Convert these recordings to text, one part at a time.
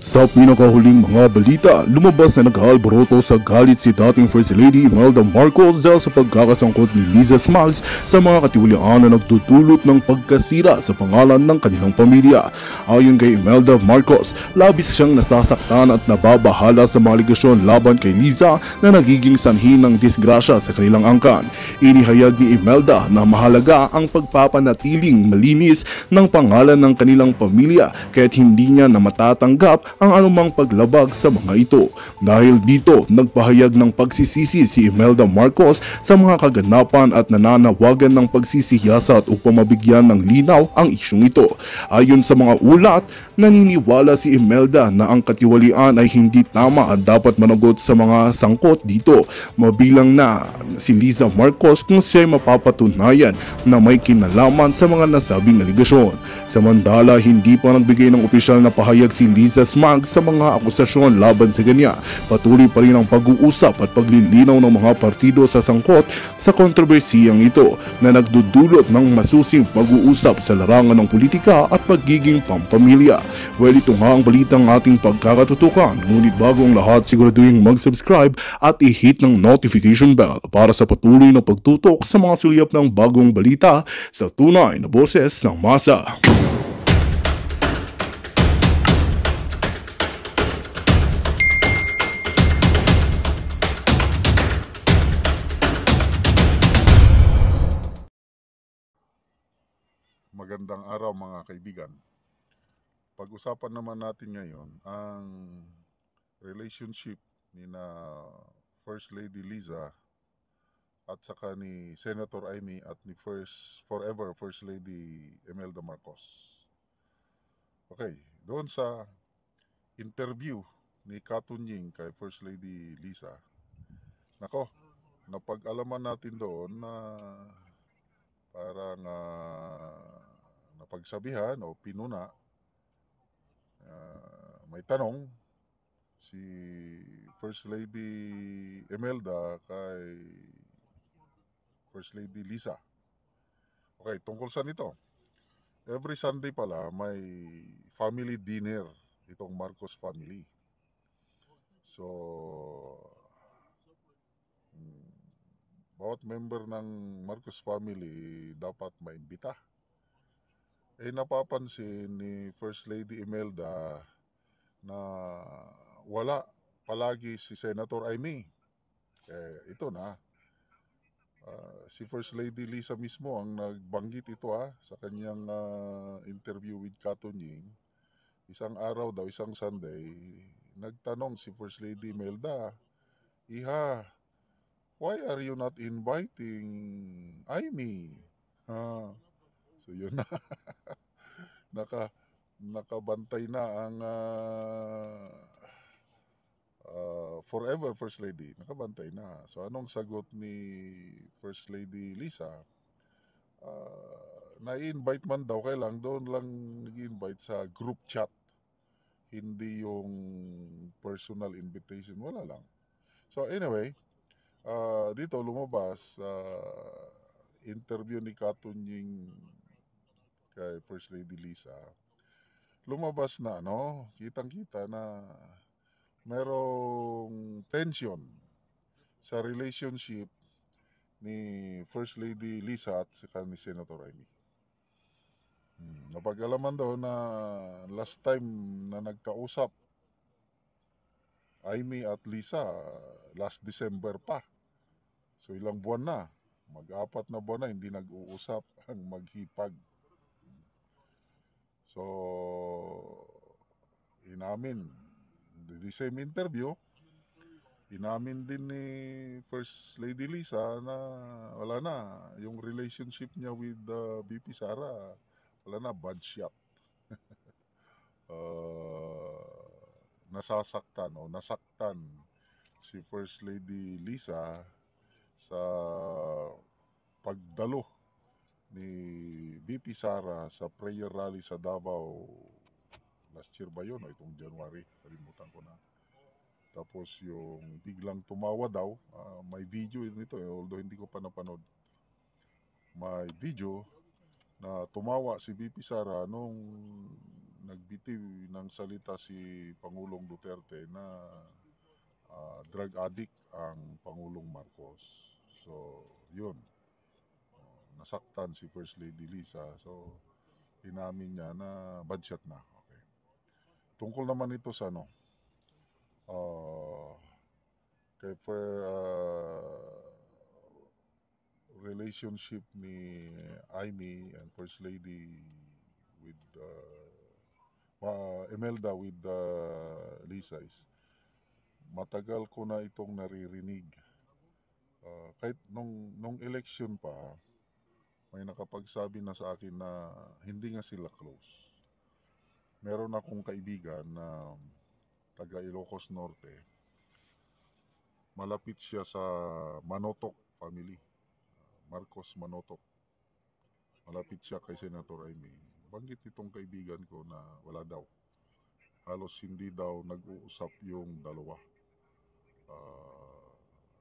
Sa pinakahuling mga balita, lumabas na nag-aalboroto sa galit si dating First Lady Imelda Marcos dahil sa pagkakasangkot ni Liza Smags sa mga katiwalian na nagdudulot ng pagkasira sa pangalan ng kanilang pamilya. Ayon kay Imelda Marcos, labis siyang nasasaktan at nababahala sa mga aligasyon laban kay Liza na nagiging sanhi ng disgrasya sa kanilang angkan. Inihayag ni Imelda na mahalaga ang pagpapanatiling malinis ng pangalan ng kanilang pamilya kaya't hindi niya na matatanggap ang anumang paglabag sa mga ito. Dahil dito, nagpahayag ng pagsisisi si Imelda Marcos sa mga kaganapan at nananawagan ng pagsisiyasat upang mabigyan ng linaw ang isyong ito. Ayon sa mga ulat, naniniwala si Imelda na ang katiwalian ay hindi tama at dapat managot sa mga sangkot dito. Mabilang na si Liza Marcos kung siya'y mapapatunayan na may kinalaman sa mga nasabing aligasyon. Samantala, hindi pa nagbigay ng opisyal na pahayag si Liza Smags sa mga akusasyon laban sa kanya. Patuloy pa rin ang pag-uusap at paglilinaw ng mga partido sa sangkot sa kontrobersiyang ito na nagdudulot ng masusing pag-uusap sa larangan ng politika at pagiging pampamilya. Well, ito nga ang balitang ating pagkakatutukan. Ngunit bago ang lahat, siguraduhin mag-subscribe at i-hit ng notification bell para sa patuloy na pagtutok sa mga sulyap ng bagong balita sa tunay na boses ng masa. Magandang araw mga kaibigan. Pag-usapan naman natin ngayon ang relationship ni na First Lady Liza at saka ni Senator Amy at ni forever First Lady Imelda Marcos. Okay, doon sa interview ni Katunying kay First Lady Liza, nako, napag-alaman natin doon na parang napagsabihan o pinuna, may tanong si First Lady Imelda kay First Lady Liza. Okay, tungkol saan ito? Every Sunday pala may family dinner itong Marcos family. So, bawat member ng Marcos family dapat maimbita. Napapansin ni First Lady Imelda na wala palagi si Senator Amy. Ito na, si First Lady Liza mismo ang nagbanggit ito sa kanyang interview with Katunying. Isang araw daw, isang Sunday, nagtanong si First Lady Imelda, "Iha, why are you not inviting Amy?" So yun na. Nakabantay na ang forever First Lady. Nakabantay na. So anong sagot ni First Lady Liza? Na-invite man daw, kaya lang doon lang nag-invite sa group chat. Hindi yung personal invitation. Wala lang. So anyway, dito lumabas interview ni Katunying kay First Lady Liza. Lumabas na kitang-kita na merong tension sa relationship ni First Lady Liza at saka ni Senator Amy. Napag-alaman daw na last time na nagkausap Amy at Liza, last December pa. So ilang buwan na, mag-4 na buwan na hindi nag-uusap ang maghipag. So inamin, the same interview, inamin din ni First Lady Liza na wala na, yung relationship niya with VP Sara, wala na, bad shot. Nasaktan si First Lady Liza sa pagdalo ni VP Sara sa prayer rally sa Davao last year ba yun o itong January, kalimutan ko na. Tapos yung biglang tumawa daw, may video nito although hindi ko pa napanood. May video na tumawa si VP Sara nung nagbitiw ng salita si Pangulong Duterte na drug addict ang Pangulong Marcos. So, yun. Nasaktan si First Lady Lisa. So, inamin niya na bad shot na. Okay. Tungkol naman ito sa kay relationship ni Amy and First Lady with Imelda with Lisa is matagal ko na itong naririnig. Kahit nung election pa, may nakapagsabi na sa akin na hindi nga sila close. Meron akong kaibigan na taga Ilocos Norte. Malapit siya sa Manotok family. Marcos Manotok. Malapit siya kay Senator Amy. Banggit itong kaibigan ko na wala daw. Halos hindi daw nag-uusap yung dalawa.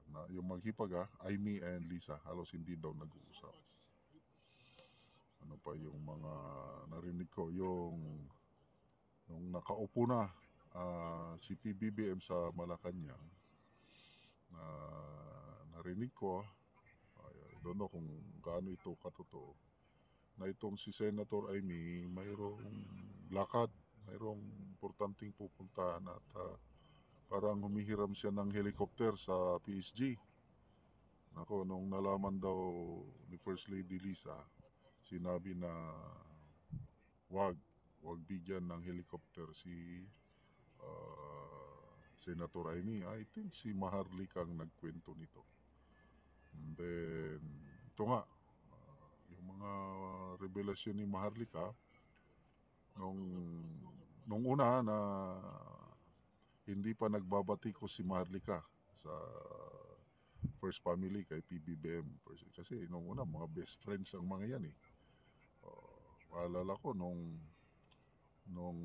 Na yung maghipaga, Amy and Lisa, halos hindi daw nag-uusap. Ano pa yung mga narinig ko, yung nakaupo na si PBBM sa Malacanang, narinig ko, I don't know kung gaano ito katotoo, na itong si Senator Amy mayroong lakad, mayroong importanteng pupuntahan at parang humihiram siya ng helicopter sa PSG. Nako, nung nalaman daw ni First Lady Lisa, sinabi na wag bigyan ng helicopter si Senator Amy. I think si Maharlika ang nagkwento nito. And then, ito nga, yung mga revelasyon ni Maharlika, nung una na hindi pa nagbabati ko si Maharlika sa First Family kay PBBM. Kasi nung una, mga best friends ang mga yan eh. Maalala ko nung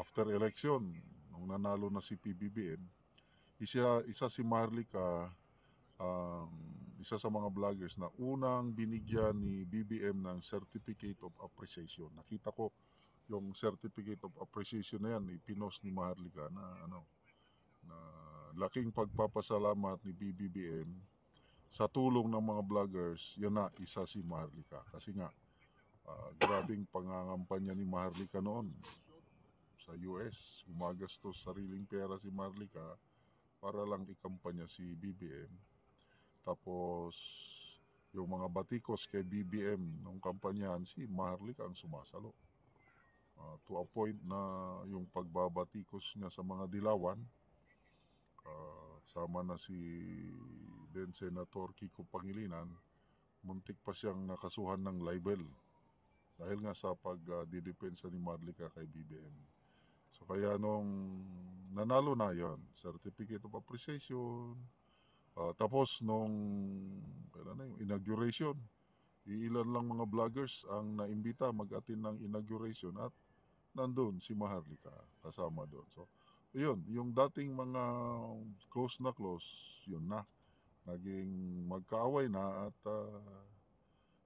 after election, nung nanalo na si PBBM, isa si Maharlika, isa sa mga vloggers na unang binigyan ni BBM ng Certificate of Appreciation. Nakita ko yung Certificate of Appreciation na yan, ipinost ni Maharlika na laking pagpapasalamat ni BBM sa tulong ng mga vloggers. Yan na, isa si Maharlika. Kasi nga, grabing pangangampanya ni Maharlika noon sa US. Gumagastos sariling pera si Maharlika para lang ikampanya si BBM. Tapos, yung mga batikos kay BBM nung kampanyahan, si Maharlika ang sumasalo. To a point na yung pagbabatikos niya sa mga dilawan, sama na si then Senator Kiko Pangilinan, muntik pa siyang nakasuhan ng libel dahil nga sa pagdidepensa ni Maharlika kay BBM. So kaya nung nanalo na yon, Certificate of Appreciation, tapos nung kailan na yung inauguration, iilan lang mga vloggers ang naimbita mag-attend ng inauguration at nandun si Maharlika kasama doon. So yun, yung dating mga close na close, yun na, naging magkaaway na at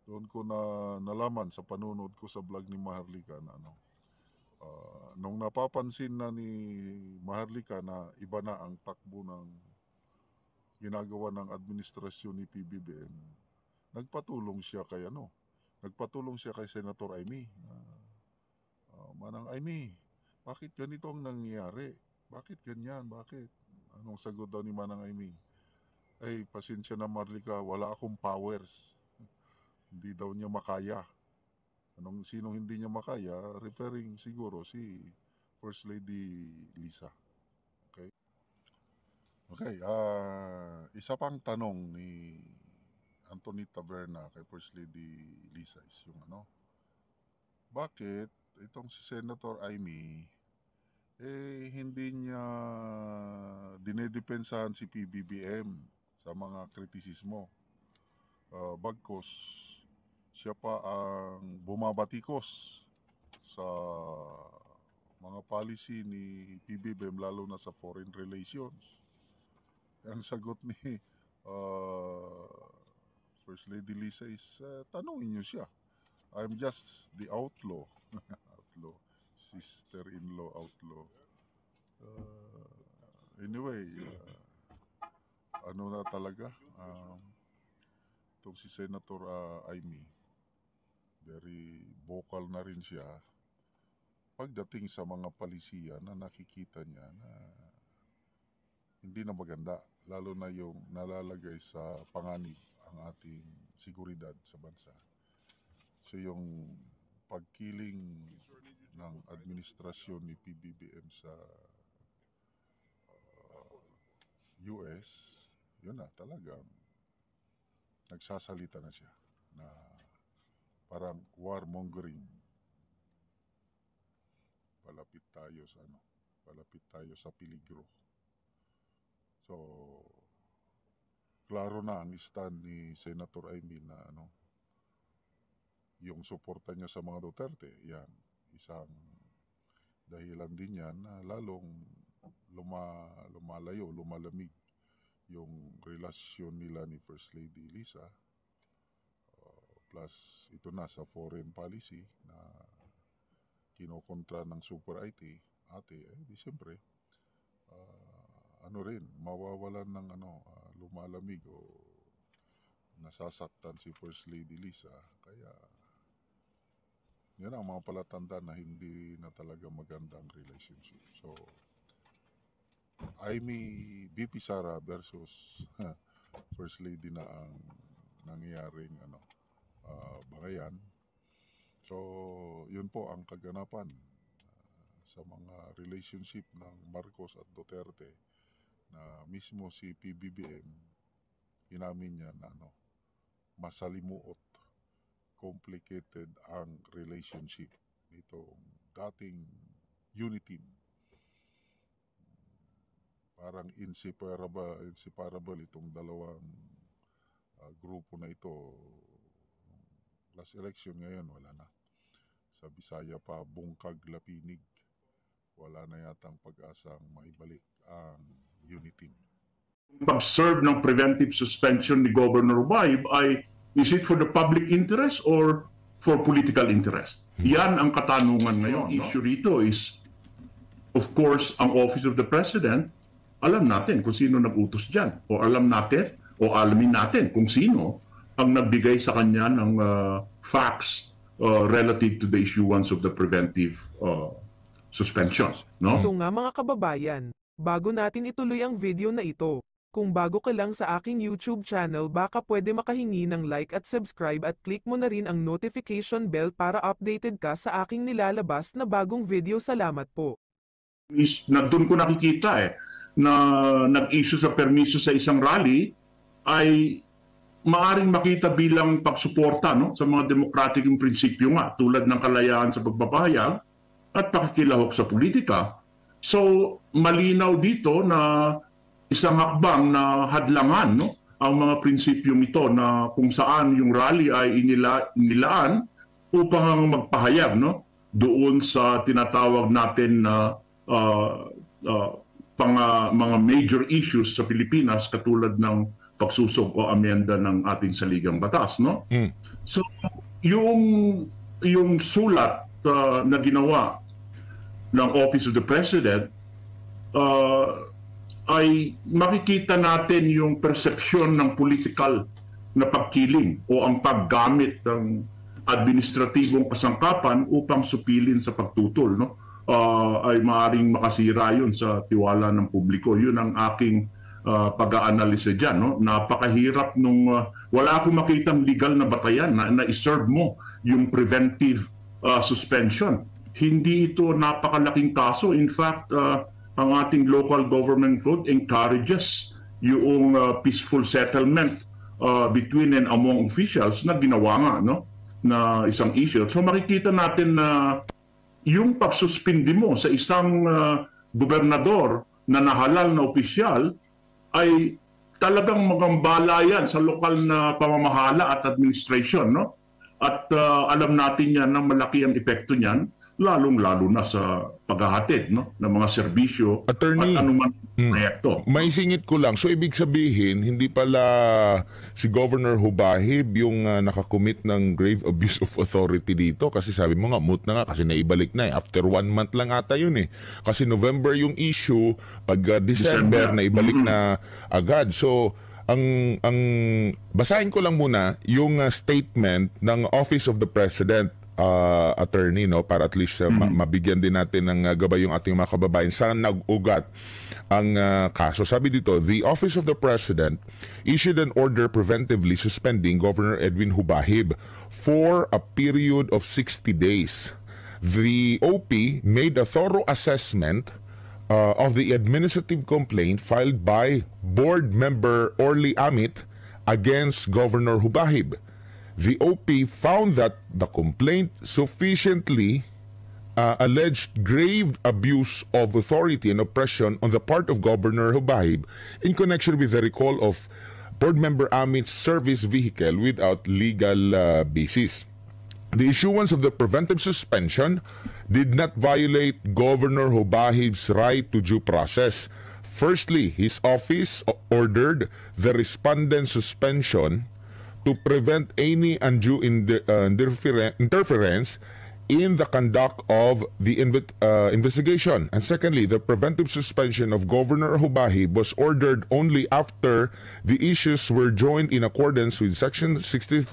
doon ko na nalaman sa panunod ko sa vlog ni Maharlika na nung napapansin na ni Maharlika na iba na ang takbo ng ginagawa ng administrasyon ni PBBM, nagpatulong siya kay Senator Amy. Manang Amy, bakit ganito ang nangyayari? Bakit ganyan? Bakit? Anong sagot daw ni Manang Amy? Ay, pasensya na Maharlika, wala akong powers. Hindi daw niya makaya. Sinong hindi niya makaya? Referring siguro si First Lady Lisa. Okay? Okay, isa pang tanong ni Anthony Taberna kay First Lady Lisa is yung bakit itong si Senator Amy hindi niya dinedepensahan si PBBM sa mga kritisismo. Bagkos siya pa ang bumabatikos sa mga policy ni PBBM lalo na sa foreign relations. Ang sagot ni First Lady Lisa is tanungin niyo siya. I'm just the outlaw. Outlaw. sister-in-law outlaw. Anyway, ano na talaga, itong si Senator Amy, very vocal na rin siya pagdating sa mga palisiya na nakikita niya na hindi na maganda, lalo na yung nalalagay sa panganib ang ating seguridad sa bansa. So yung pagkiling ng administrasyon ni PBBM sa US, yun na talagang nagsasalita na siya na parang warmongering. Palapit tayo sa peligro. So klaro na ang stand ni Senator Amy na yung suporta niya sa mga Duterte, yan isang dahilan din yan na lalong lumalamig yung relasyon nila ni First Lady Liza, plus ito na sa foreign policy na kinokontra ng super ate, di siyempre mawawalan ng lumalamig o nasasaktan si First Lady Liza, kaya yan ang mga palatandaan na hindi na talaga magandang relationship. So Amy VP Sara versus First Lady na ang nangyaring bangayan. So yun po ang kaganapan sa mga relationship ng Marcos at Duterte, na mismo si PBBM inamin niya na masalimuot, complicated ang relationship nitong dating unity team. Parang inseparable itong dalawang grupo na ito. Last election, ngayon wala na. Sa Bisaya pa, bungkag lapinig. Wala na yatang pag-asang maibalik ang unity. Pag-serve ng preventive suspension ni Governor Baib ay, is it for the public interest or for political interest? Yan ang katanungan ngayon. Ang issue rito is, of course, ang Office of the President, alam natin kung sino nag-utos dyan. O alamin natin kung sino ang nagbigay sa kanya ng facts relative to the issuance of the preventive suspension. No? Ito nga mga kababayan, bago natin ituloy ang video na ito, kung bago ka lang sa aking YouTube channel, baka pwede makahingi ng like at subscribe at click mo na rin ang notification bell para updated ka sa aking nilalabas na bagong video. Salamat po. Doon ko nakikita na nag-issue sa permiso sa isang rally ay maaring makita bilang pagsuporta sa mga demokratikong prinsipyo nga, tulad ng kalayaan sa pagpapahayag at pakikilahok sa politika. So malinaw dito na isang hakbang na hadlangan ang mga prinsipyong ito, na kung saan yung rally ay inilaan upang magpahayag doon sa tinatawag natin na mga major issues sa Pilipinas, katulad ng pagsusog o amenda ng ating saligang batas. So yung sulat na ginawa ng Office of the President, ay makikita natin yung persepsyon ng political na pagkiling o ang paggamit ng administratibong kasangkapan upang supilin sa pagtutol. Ay maaaring makasira yun sa tiwala ng publiko. Yun ang aking pag-aanalisa dyan. Napakahirap nung wala akong makitang legal na batayan na i-serve mo yung preventive suspension. Hindi ito napakalaking kaso. In fact, ang ating local government code encourages yung peaceful settlement between and among officials na ginawa nga na isang issue. So makikita natin na yung pagsuspindi mo sa isang gobernador na nahalal na opisyal ay talagang magambala yan sa lokal na pamamahala at administration. At alam natin yan na malaki ang epekto niyan lalong-lalo na sa paghahatid, no, ng mga serbisyo Attorney, at anuman proyekto. may singit ko lang. So, ibig sabihin, hindi pala si Governor Hubahib yung nakakommit ng grave abuse of authority dito. Kasi sabi mo nga, moot na nga kasi naibalik na eh. After 1 month lang ata yun eh. Kasi November yung issue, pag December, naibalik na agad. So, ang basahin ko lang muna yung statement ng Office of the President, attorney, no, para at least mabigyan din natin ng gabay yung ating mga kababayan saan nag-ugat ang kaso. Sabi dito, the Office of the President issued an order preventively suspending Governor Edwin Hubahib for a period of 60 days. The OP made a thorough assessment of the administrative complaint filed by board member Orly Amit against Governor Hubahib. The OP found that the complaint sufficiently alleged grave abuse of authority and oppression on the part of Governor Hubahib in connection with the recall of board member Amit's service vehicle without legal basis. The issuance of the preventive suspension did not violate Governor Hubahib's right to due process. Firstly, his office ordered the respondent's suspension to prevent any undue interference in the conduct of the investigation. And secondly, the preventive suspension of Governor Hubahib was ordered only after the issues were joined in accordance with Section 63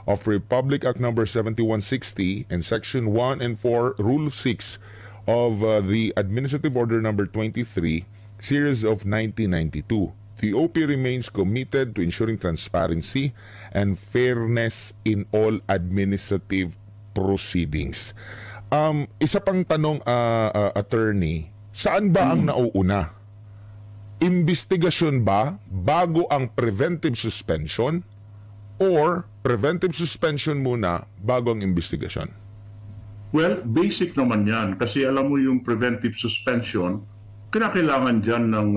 of Republic Act No. 7160 and Section 1 and 4, Rule 6 of the Administrative Order No. 23, Series of 1992. The OP remains committed to ensuring transparency and fairness in all administrative proceedings. Isa pang tanong, attorney, saan ba ang nauuna? Investigasyon ba bago ang preventive suspension or preventive suspension muna bago ang investigasyon? Well, basic naman yan. Kasi alam mo yung preventive suspension, kinakailangan dyan ng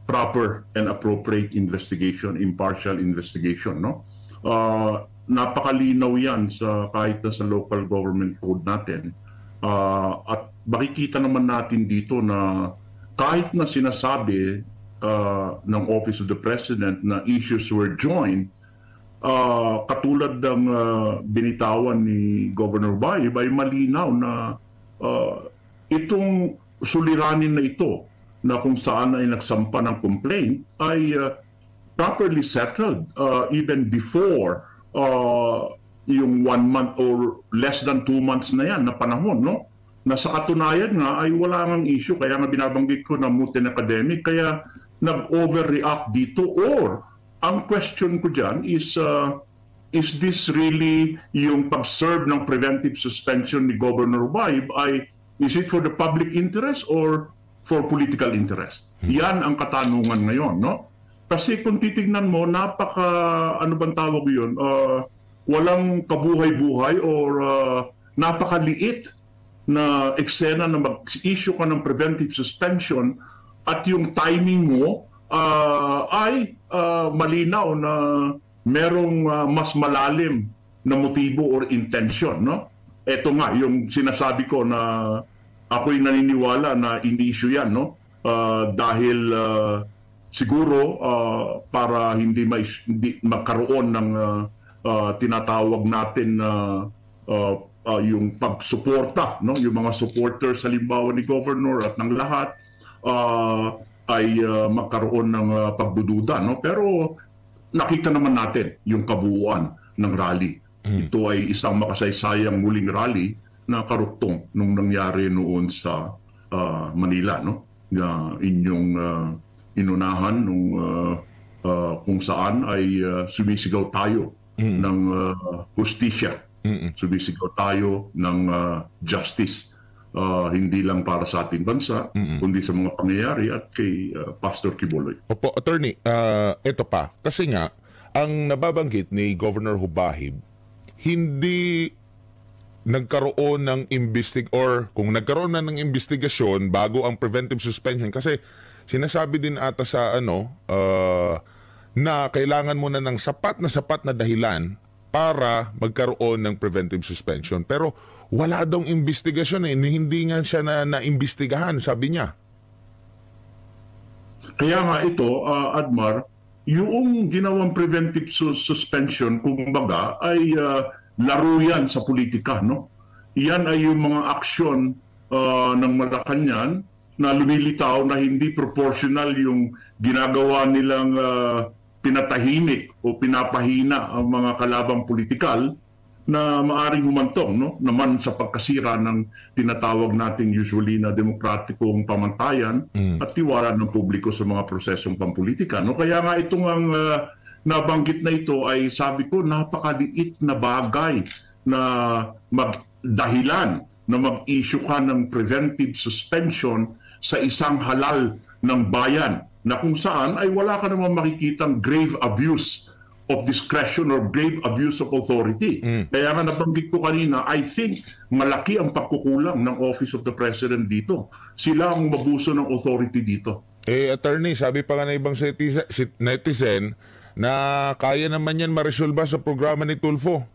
proper and appropriate investigation, impartial investigation, no? Napakalinaw yan sa kahit na sa local government code natin. At makikita naman natin dito na kahit na sinasabi ng Office of the President na issues were joined, katulad ng binitawan ni Governor Hubahib ay malinaw na itong suliranin na ito na kung saan ay nagsampa ng complaint ay properly settled even before yung 1 month or less than 2 months na yan na panahon, no? Na sa katunayan nga ay wala ngang issue, kaya nga binabanggit ko na moot and academic, kaya nag-overreact dito. Or ang question ko dyan is this really yung pag-serve ng preventive suspension ni Governor Hubahib ay is it for the public interest or for political interest? Yan ang katanungan ngayon, no? Kasi kung titignan mo, ano bang tawag yun? Walang kabuhay-buhay or napakaliit na eksena na mag-issue ka ng preventive suspension at yung timing mo ay malinaw na merong mas malalim na motibo or intention, no? Ito nga, yung sinasabi ko na ako'y naniniwala na in-issue yan, no? Dahil siguro para hindi magkaroon ng tinatawag natin na yung pagsuporta, no, yung mga supporters halimbawa ni Governor at ng lahat ay magkaroon ng pagdududa, no. Pero nakita naman natin yung kabuuan ng rally. Ito ay isang makasaysayang muling rally na karuktong nung nangyari noon sa Manila, no, na inyong inunahan nung kung saan ay sumisigaw tayo ng hustisya. Sumisigaw tayo ng justice. Hindi lang para sa ating bansa, kundi sa mga pangyayari at kay Pastor Quiboloy. Opo, attorney, ito pa. Kasi nga, ang nababanggit ni Governor Hubahib, hindi nagkaroon ng or kung nagkaroon na ng investigasyon bago ang preventive suspension. Kasi sinasabi din ata sa na kailangan mo na ng sapat na dahilan para magkaroon ng preventive suspension. Pero wala daw investigasyon hindi nga siya naimbestigahan, sabi niya. Kaya nga ito, Admar, yung ginawang preventive suspension, kumbaga, ay laro yan sa politika, no? Yan ay yung mga aksyon ng Malacanang na lumilitaw na hindi proportional yung ginagawa nilang pinatahimik o pinapahina ang mga kalabang politikal na maaring humantong, no, naman sa pagkasira ng tinatawag nating usually na demokratikong pamantayan at tiwala ng publiko sa mga prosesong pampolitika. No? Kaya nga itong ang nabanggit na ito ay sabi ko napakaliit na bagay na magdahilan na mag-issue ka ng preventive suspension sa isang halal ng bayan na kung saan ay wala ka naman makikitang grave abuse of discretion or grave abuse of authority. Kaya nga nabanggit ko kanina, I think malaki ang pagkukulang ng Office of the President dito. Sila ang mabuso ng authority dito. Attorney, sabi pa nga na ibang netizen na kaya naman yan maresolba sa programa ni Tulfo.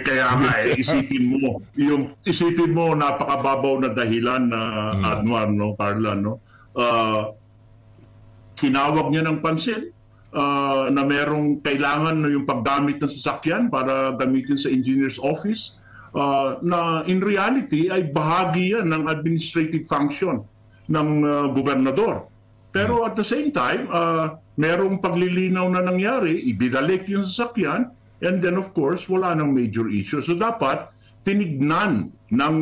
Kaya nga isipin mo napakababaw na dahilan na Admar, no, Carla, no? Tinawag niya ng pansin na merong kailangan yung paggamit ng sasakyan para gamitin sa engineer's office na in reality ay bahagi yan ng administrative function ng gobernador. Pero at the same time, merong paglilinaw na nangyari, ibinalik yung sasakyan, and then of course, wala nang major issue. So dapat tinignan ng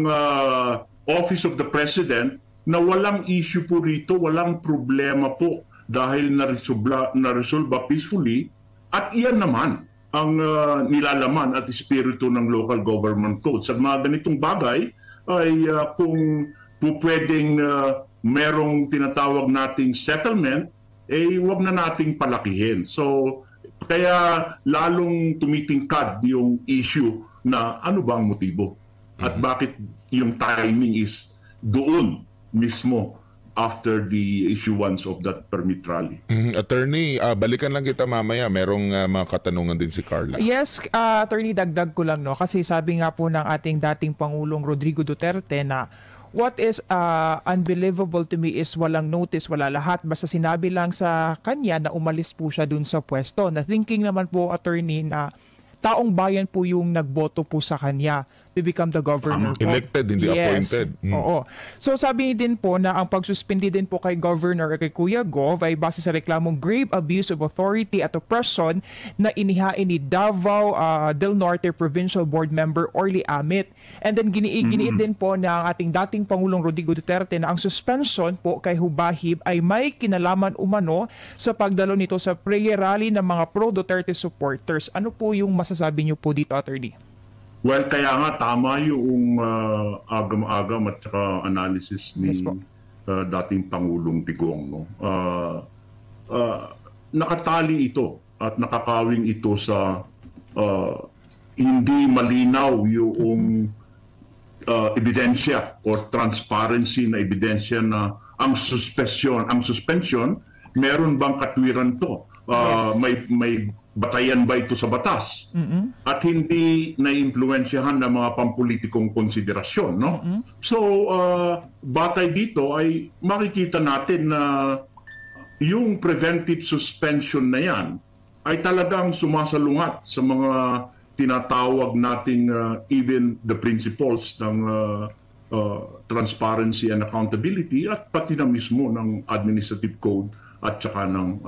Office of the President na walang issue po rito, walang problema po dahil naresolba peacefully, at iyan naman ang nilalaman at espiritu ng local government code. Sa mga ganitong bagay ay kung pwedeng merong tinatawag nating settlement, wag na nating palakihin. So kaya lalong tumitingkad yung issue na ano ba ang motibo at bakit yung timing is doon mismo after the issuance of that permit rally. Attorney, balikan lang kita mamaya. Merong mga katanungan din si Carla. Yes, Attorney, dagdag ko lang, no? Kasi sabi nga po ng ating dating Pangulong Rodrigo Duterte na what is unbelievable to me is walang notice, wala lahat. Basta sinabi lang sa kanya na umalis po siya dun sa pwesto. Na thinking naman po, Attorney, na taong bayan po yung nagboto po sa kanya to become the governor. Elected, hindi appointed. Oo. So sabi din po na ang pagsuspindi din po kay Governor kay Kuya Gov ay base sa reklamong grave abuse of authority at oppression na inihain ni Davao del Norte Provincial Board Member Orly Amit. And then giniit din po ng ating dating Pangulong Rodrigo Duterte na ang suspension po kay Hubahib ay may kinalaman umano sa pagdalo nito sa prayer rally ng mga pro-Duterte supporters. Ano po yung masasabi niyo po dito, Attorney? Well, kaya nga tama yung agam-agam at saka analysis ni dating Pangulong Digong. No? Nakatali ito at nakakawing ito sa hindi malinaw yung ebidensya or transparency na ebidensya na ang suspension, meron bang katwiran to? May batayan ba ito sa batas? At hindi na-impluensyahan ng mga pampolitikong konsiderasyon, no? So, batay dito ay makikita natin na yung preventive suspension na yan ay talagang sumasalungat sa mga tinatawag nating even the principles ng transparency and accountability at pati na mismo ng administrative code at saka ng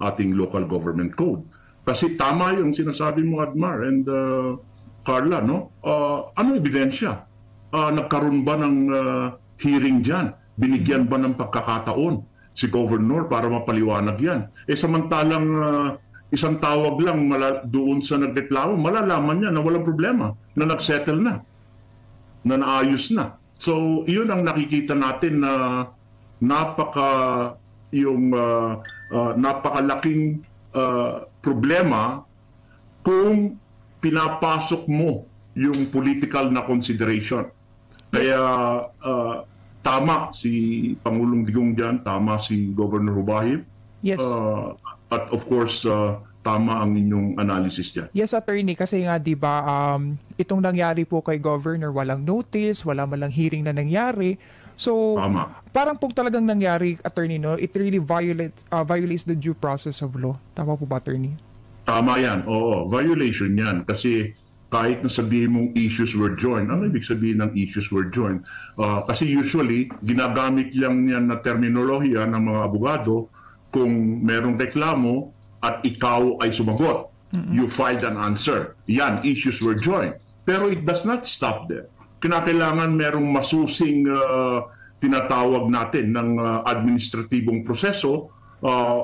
ating local government code. Kasi tama yung sinasabi mo, Admar and Carla, no? Ano ebidensya? Nagkaroon ba ng hearing dyan? Binigyan ba ng pagkakataon si Governor para mapaliwanag yan? Samantalang isang tawag lang doon sa nagreklamo, malalaman niya na walang problema, na nagsettle na naayos na. So, yun ang nakikita natin na napakalaking problema kung pinapasok mo yung political na consideration. Kaya tama si Pangulong Digong dyan, tama si Governor Hubahib. Yes. At of course, tama ang inyong analysis dyan. Yes, attorney, kasi nga 'di ba itong nangyari po kay governor, walang notice, wala man lang hearing na nangyari. So Tama. parang po talagang nangyari, attorney, no, it really violates the due process of law. Tama po ba, attorney? Tama yan, oo. Violation yan. Kasi kahit na sabihin mong issues were joined, ano ibig sabihin ng issues were joined? Kasi usually, ginagamit lang yan na terminolohiya ng mga abogado kung merong reklamo at ikaw ay sumagot. You filed an answer. Yan, issues were joined. Pero it does not stop there. Kinakailangan merong masusing tinatawag natin ng administratibong proseso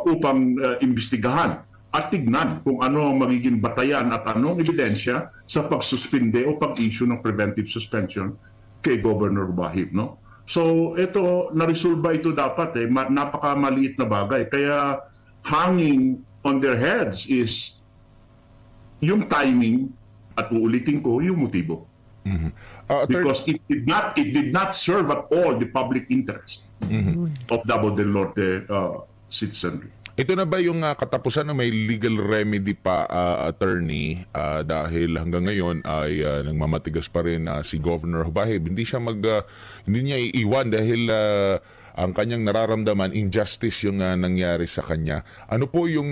upang imbestigahan at tignan kung ano ang magiging batayan at anong ebidensya sa pagsuspinde o pag-issue ng preventive suspension kay Governor Bahib, no? So ito, naresolba ito dapat napakamaliit na bagay. Kaya hanging on their heads is yung timing at uulitin ko yung motibo. Because it did not serve at all the public interest of Davao del Norte citizenry. Ito na ba yung katapusan na may legal remedy pa, attorney, dahil hanggang ngayon ay nagmamatigas pa rin si Governor Bahib. Hindi niya iiwan dahil ang kanyang nararamdaman, injustice yung nangyari sa kanya. Ano po yung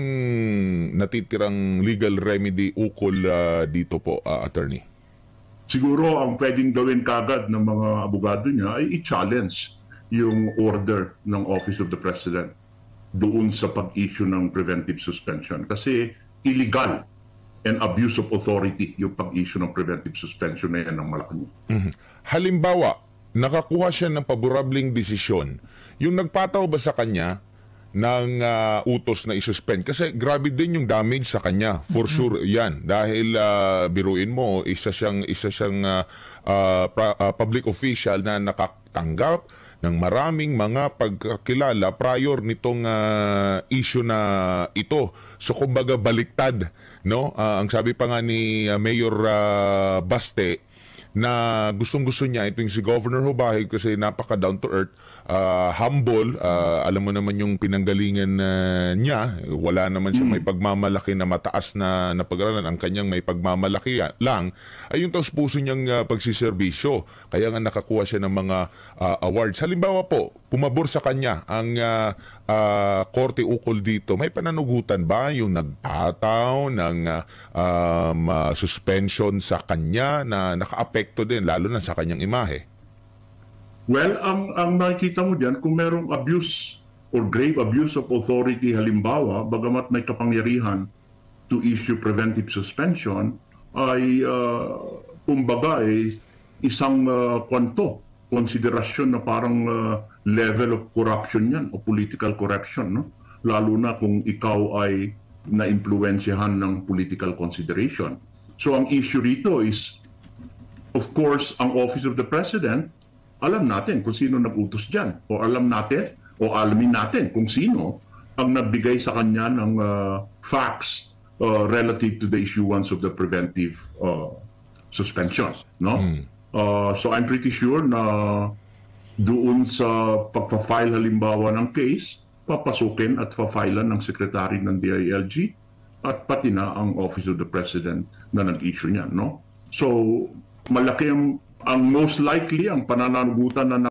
natitirang legal remedy ukol dito po, attorney? Siguro ang pwedeng gawin kagad ng mga abogado niya ay i-challenge yung order ng Office of the President doon sa pag-issue ng preventive suspension. Kasi illegal and abuse of authority yung pag-issue ng preventive suspension na yan ng Malacanang. Halimbawa, nakakuha siya ng paborabling desisyon. Yung nagpataw ba sa kanya ng utos na isuspend? Kasi grabe din yung damage sa kanya. For sure yan. Dahil biruin mo, isa siyang public official na nakatanggap ng maraming mga pagkakilala prior nitong issue na ito. So kumbaga baliktad, no? Ang sabi pa nga ni Mayor Baste na gustong-gusto niya itong si Governor Bahib kasi napaka down to earth, humble, alam mo naman yung pinanggalingan niya, wala naman siya may pagmamalaki na mataas na pag-aralan, ang kanyang may pagmamalaki lang ay yung taos puso niyang pagsiservisyo, kaya nga nakakuha siya ng mga awards. Halimbawa po, pumabor sa kanya ang korte ukol dito, may pananugutan ba yung nagpataw ng suspension sa kanya na naka-apekto din lalo na sa kanyang imahe? Well, ang nakikita mo diyan, kung merong abuse or grave abuse of authority halimbawa, bagamat may kapangyarihan to issue preventive suspension, ay kumbaga isang konsiderasyon na parang level of corruption yan o political corruption, no? Lalo na kung ikaw ay na-impluensyahan ng political consideration. So ang issue rito is, of course, ang Office of the President, alam natin kung sino nag-utos dyan. O alamin natin kung sino ang nagbigay sa kanya ng facts relative to the issuance of the preventive suspension. No? So I'm pretty sure na doon sa pagpa-file halimbawa ng case, papasukin at pa-filean ng Secretary ng DILG at pati na ang Office of the President na nag-issue niyan. No? So malaki ang most likely ang pananagutan na